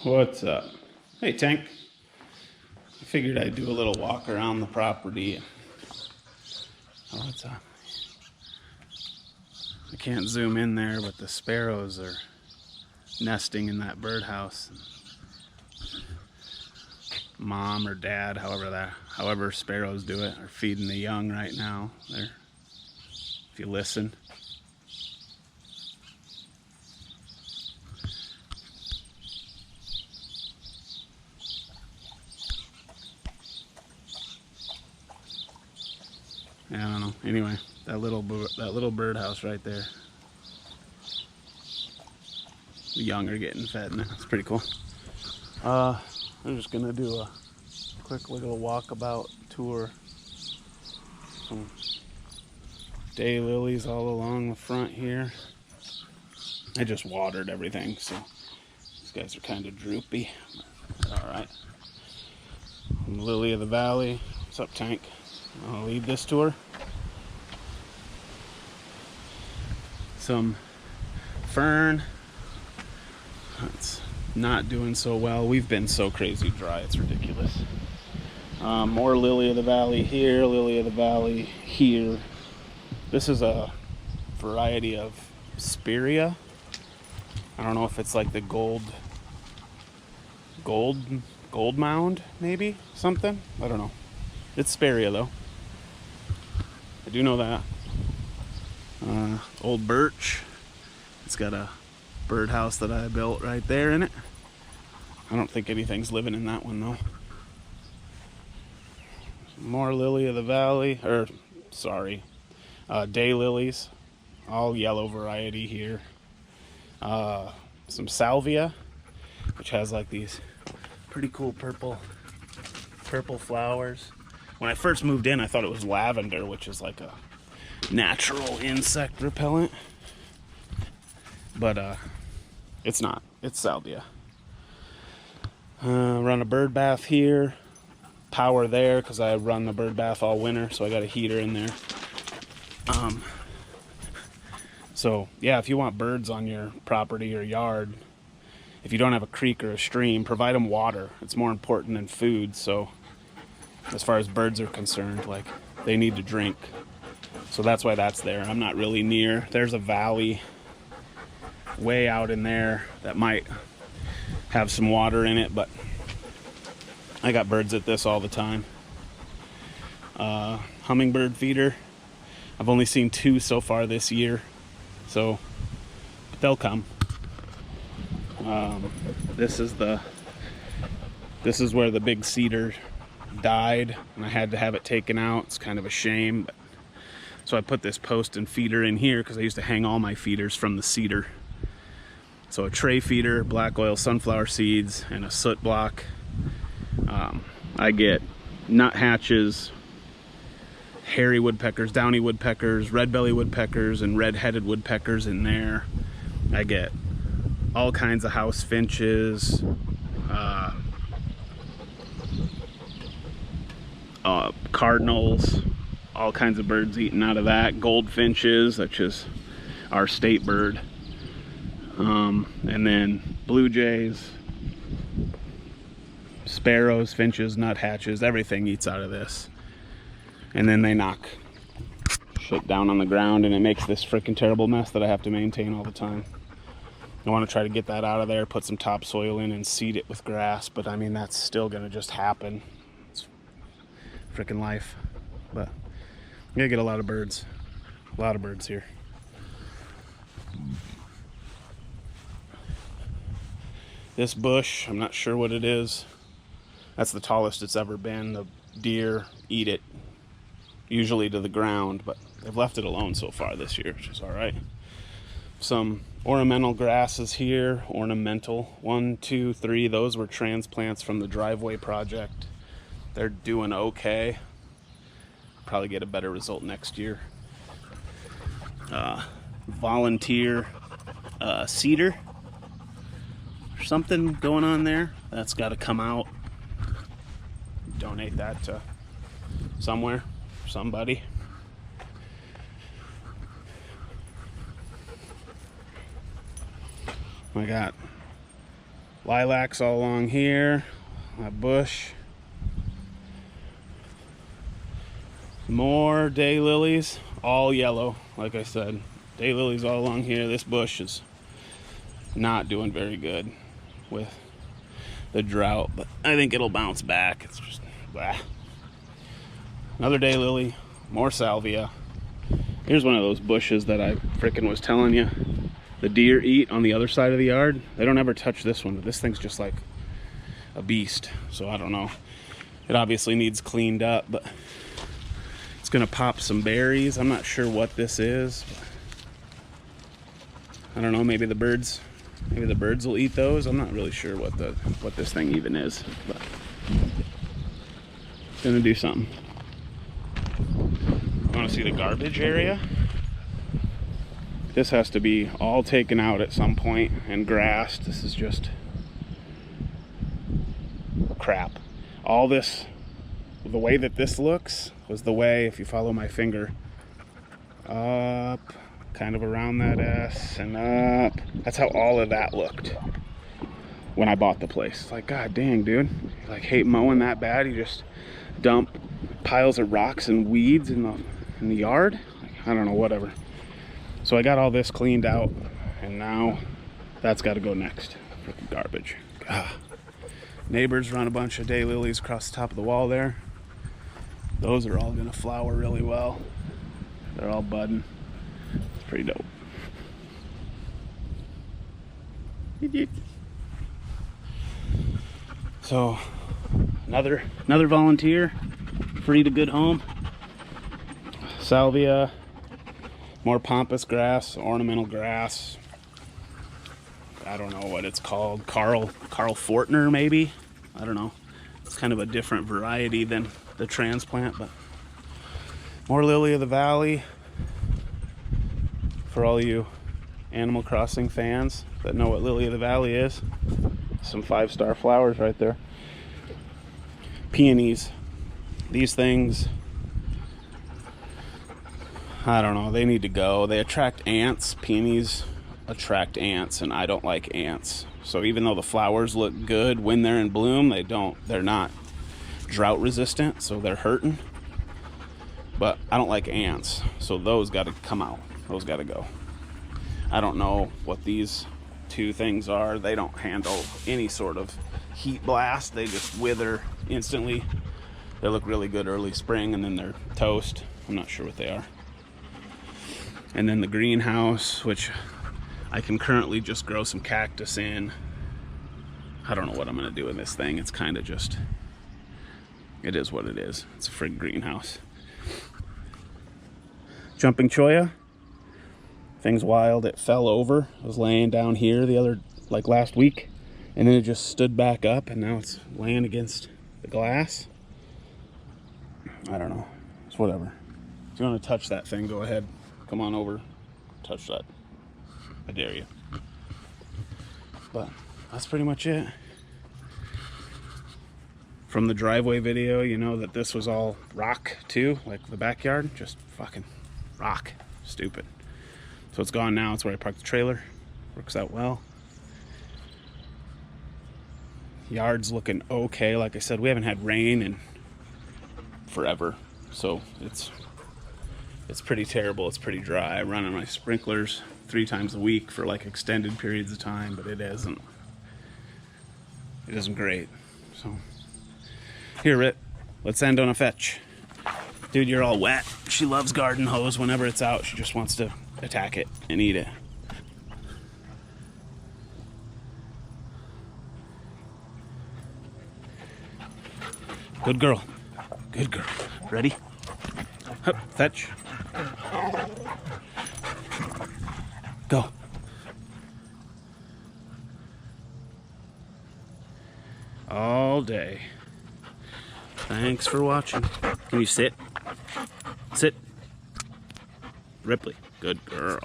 What's up? Hey, Tank. I figured I'd do a little walk around the property. Oh, what's up? I can't zoom in there, but the sparrows are nesting in that birdhouse. Mom or dad, however sparrows do it, are feeding the young right now. There, if you listen. I don't know. Anyway, that little birdhouse right there. The young are getting fed in it. It's pretty cool. I'm just gonna do a quick little walkabout tour. Some daylilies all along the front here. I just watered everything, so these guys are kind of droopy. All right. Lily of the Valley. What's up, Tank? I'll lead this tour. Some fern. It's not doing so well. We've been so crazy dry, it's ridiculous. More lily of the valley here, lily of the valley here. This is a variety of Speria. I don't know if it's like the gold mound, maybe something. I don't know. It's Speria though. I do know that. Old birch. It's got a birdhouse that I built right there in it. I don't think anything's living in that one though. More lily of the valley, daylilies, all yellow variety here. Some salvia, which has like these pretty cool purple flowers. When I first moved in, I thought it was lavender, which is like a natural insect repellent, but it's not. It's salvia. Run a bird bath here. Power there because I run the bird bath all winter, so I got a heater in there. So yeah, if you want birds on your property or yard, if you don't have a creek or a stream, provide them water. It's more important than food. So as far as birds are concerned, like, they need to drink. So that's why that's there. I'm not really near. There's a valley way out in there that might have some water in it, but I got birds at this all the time. Hummingbird feeder. I've only seen 2 so far this year, so but they'll come. This is where the big cedar died, and I had to have it taken out. It's kind of a shame, but so I put this post and feeder in here because I used to hang all my feeders from the cedar. So a tray feeder, black oil sunflower seeds, and a soot block. I get nuthatches, hairy woodpeckers, downy woodpeckers, red-belly woodpeckers, and red-headed woodpeckers in there. I get all kinds of house finches, cardinals, all kinds of birds eating out of that. Goldfinches, which is our state bird. And then blue jays, sparrows, finches, nuthatches, everything eats out of this. And then they knock shit down on the ground, and it makes this freaking terrible mess that I have to maintain all the time. I want to try to get that out of there, put some topsoil in and seed it with grass, but I mean, that's still going to just happen. It's freaking life. But I'm going to get a lot of birds here. This bush, I'm not sure what it is. That's the tallest it's ever been. The deer eat it, usually to the ground, but they've left it alone so far this year, which is all right. Some ornamental grasses here. Ornamental, 1, 2, 3. Those were transplants from the driveway project. They're doing okay. Probably get a better result next year. Volunteer cedar. There's something going on there. That's got to come out. Donate that to somewhere, somebody. I got Lilacs all along here. That bush. More daylilies, all yellow, like I said. Daylilies all along here. This bush is not doing very good with the drought, but I think it'll bounce back. It's just blah. Another daylily, more salvia. Here's one of those bushes that I frickin' was telling you the deer eat on the other side of the yard. They don't ever touch this one, but this thing's just like a beast. So I don't know. It obviously needs cleaned up, but it's gonna pop some berries. I'm not sure what this is. I don't know, maybe the birds will eat those. I'm not really sure what this thing even is, but it's gonna do something. I want to see the garbage area. This has to be all taken out at some point and grassed. This is just crap. All this, the way that this looks was the way, if you follow my finger up, kind of around that S and up. That's how all of that looked when I bought the place. It's like, god dang, dude, you like hate mowing that bad? You just dump piles of rocks and weeds in the yard? Like, I don't know, whatever. So I got all this cleaned out, and now that's got to go next. Freaking garbage. Neighbors run a bunch of daylilies across the top of the wall there. Those are all gonna flower really well. They're all budding. It's pretty dope. So another volunteer, free to good home. Salvia, more pampas grass, ornamental grass. I don't know what it's called. Carl Fortner maybe. I don't know. It's kind of a different variety than the transplant, but more lily of the valley. For all you Animal Crossing fans that know what lily of the valley is, some 5-star flowers right there. Peonies. These things, I don't know, they need to go. They attract ants. Peonies attract ants, and I don't like ants. So even though the flowers look good when they're in bloom, they're not drought resistant, so they're hurting. But I don't like ants, so those got to come out. Those got to go. I don't know what these two things are. They don't handle any sort of heat blast. They just wither instantly. They look really good early spring, and then they're toast. I'm not sure what they are. And then the greenhouse, which I can currently just grow some cactus in. I don't know what I'm gonna do with this thing. It's kind of just, it is what it is. It's a frig greenhouse. Jumping cholla. Thing's wild. It fell over. I was laying down here last week, and then it just stood back up, and now it's laying against the glass. I don't know. It's whatever. If you want to touch that thing, go ahead. Come on over. Touch that. I dare you. But that's pretty much it. From the driveway video, you know that this was all rock too, like the backyard, just fucking rock. Stupid. So it's gone now. It's where I parked the trailer. Works out well. Yard's looking okay. Like I said, we haven't had rain in forever, so it's pretty terrible. It's pretty dry. I run on my sprinklers 3 times a week for like extended periods of time, but it isn't great. So here, Rit, let's end on a fetch. Dude, you're all wet. She loves garden hose. Whenever it's out, she just wants to attack it and eat it. Good girl. Good girl. Ready? Hup, fetch. Go. All day. Thanks for watching. Can you sit? Sit. Ripley. Good girl.